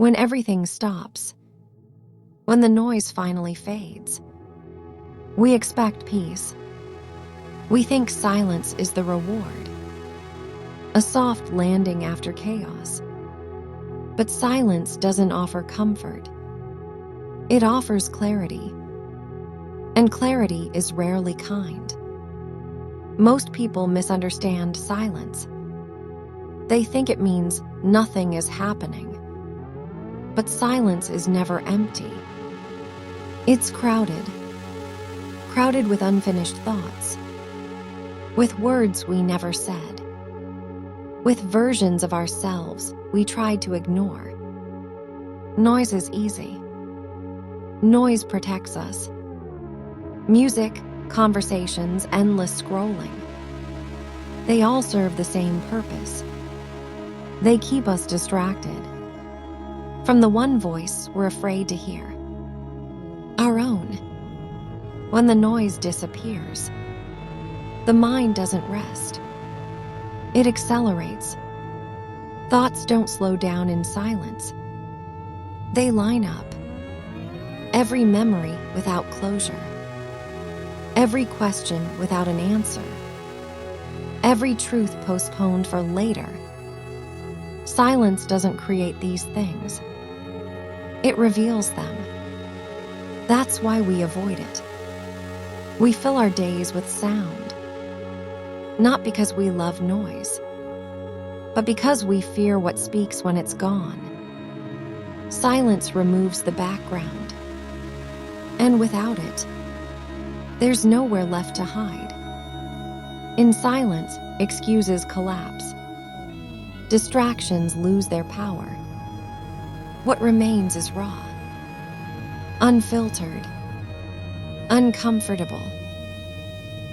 When everything stops, when the noise finally fades, we expect peace. We think silence is the reward, a soft landing after chaos. But silence doesn't offer comfort. It offers clarity, and clarity is rarely kind. Most people misunderstand silence. They think it means nothing is happening. But silence is never empty. It's crowded with unfinished thoughts, with words we never said, with versions of ourselves we tried to ignore. Noise is easy. Noise protects us. Music, conversations, endless scrolling. They all serve the same purpose. They keep us distracted from the one voice we're afraid to hear, our own. When the noise disappears, the mind doesn't rest. It accelerates. Thoughts don't slow down in silence. They line up. Every memory without closure. Every question without an answer. Every truth postponed for later. Silence doesn't create these things. It reveals them. That's why we avoid it. We fill our days with sound, not because we love noise, but because we fear what speaks when it's gone. Silence removes the background, and without it, there's nowhere left to hide. In silence, excuses collapse. Distractions lose their power. What remains is raw, unfiltered, uncomfortable.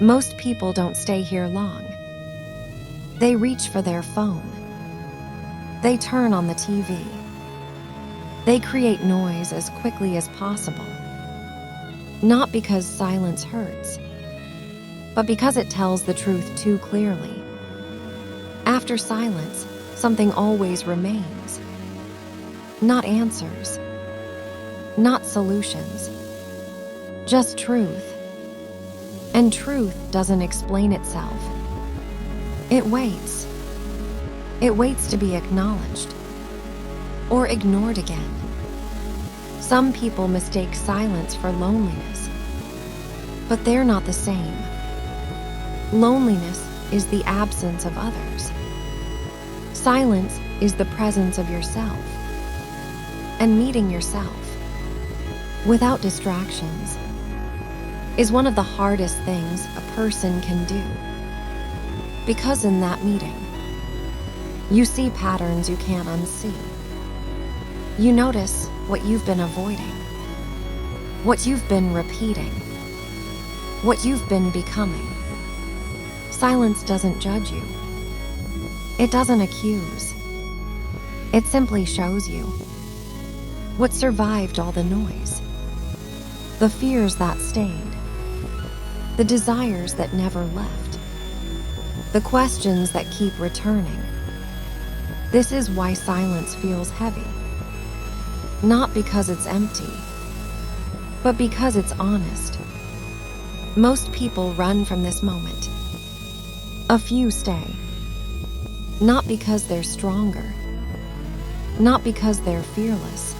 Most people don't stay here long. They reach for their phone. They turn on the TV. They create noise as quickly as possible. Not because silence hurts, but because it tells the truth too clearly. After silence, something always remains. Not answers, not solutions, just truth. And truth doesn't explain itself. It waits. It waits to be acknowledged or ignored again. Some people mistake silence for loneliness, but they're not the same. Loneliness is the absence of others. Silence is the presence of yourself and meeting yourself without distractions is one of the hardest things a person can do. Because in that meeting, you see patterns you can't unsee. You notice what you've been avoiding, what you've been repeating, what you've been becoming. Silence doesn't judge you. It doesn't accuse. It simply shows you what survived all the noise, the fears that stayed, the desires that never left, the questions that keep returning. This is why silence feels heavy. Not because it's empty, but because it's honest. Most people run from this moment. A few stay. Not because they're stronger, not because they're fearless,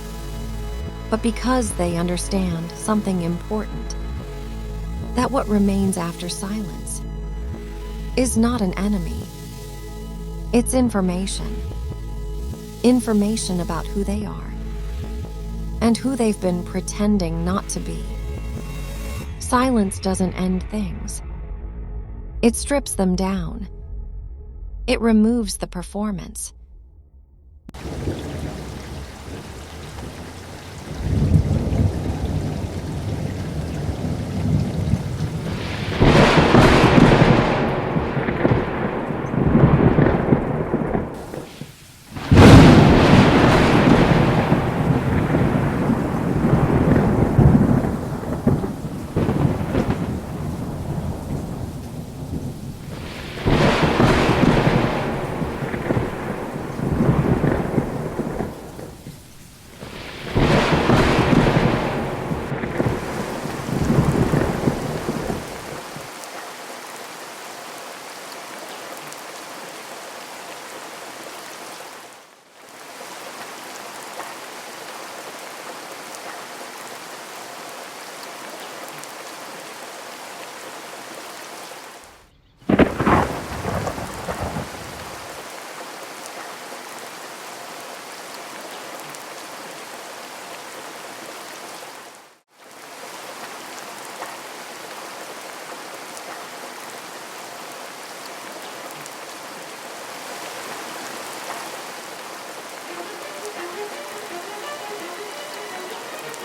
but because they understand something important. That what remains after silence is not an enemy. It's information. Information about who they are and who they've been pretending not to be. Silence doesn't end things. It strips them down. It removes the performance.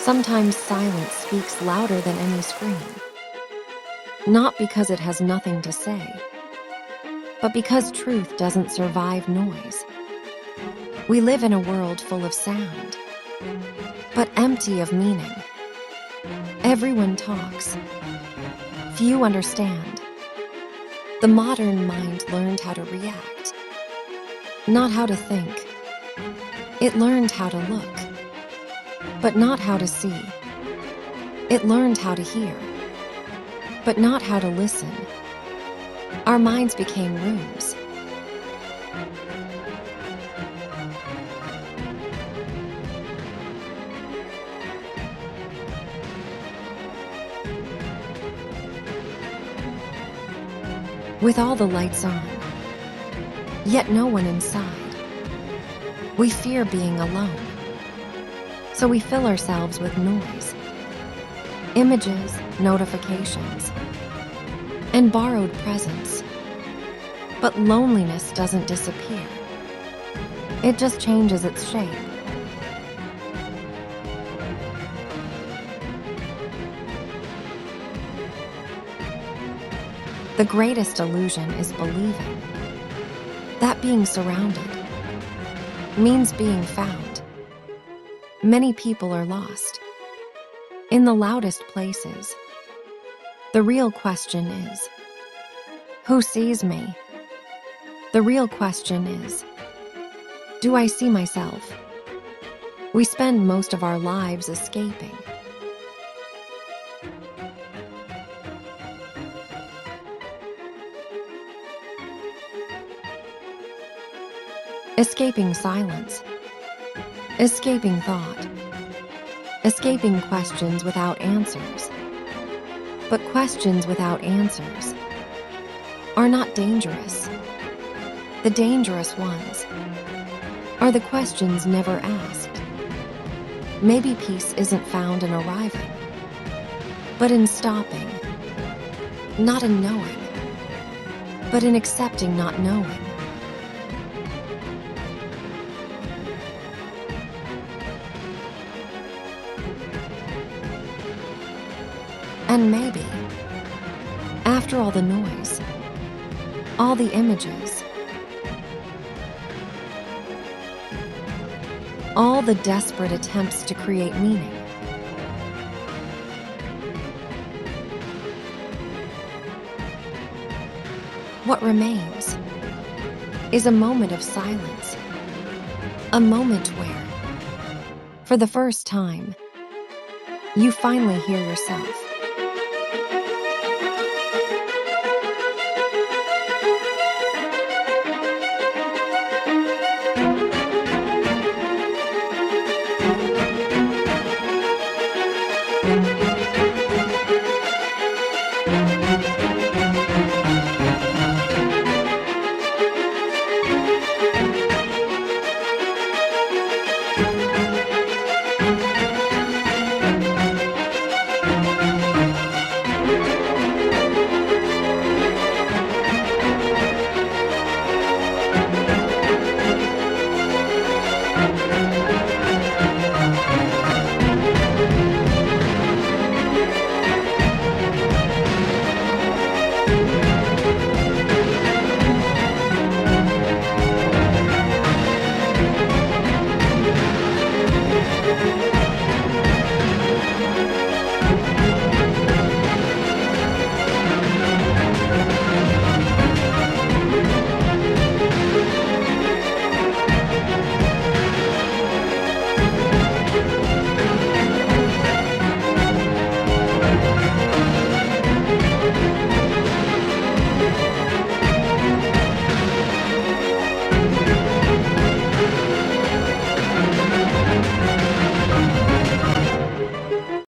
Sometimes silence speaks louder than any scream, not because it has nothing to say, but because truth doesn't survive noise. We live in a world full of sound, but empty of meaning. Everyone talks. Few understand. The modern mind learned how to react, not how to think. It learned how to look, but not how to see. It learned how to hear, but not how to listen. Our minds became rooms. With all the lights on, yet no one inside. We fear being alone, so we fill ourselves with noise, images, notifications, and borrowed presence. But loneliness doesn't disappear. It just changes its shape. The greatest illusion is believing that being surrounded means being found. Many people are lost in the loudest places. The real question is, who sees me? The real question is, do I see myself? We spend most of our lives escaping. Escaping silence, escaping thought, escaping questions without answers. But questions without answers are not dangerous. The dangerous ones are the questions never asked. Maybe peace isn't found in arriving, but in stopping. Not in knowing, but in accepting not knowing. And maybe, after all the noise, all the images, all the desperate attempts to create meaning, what remains is a moment of silence, a moment where, for the first time, you finally hear yourself.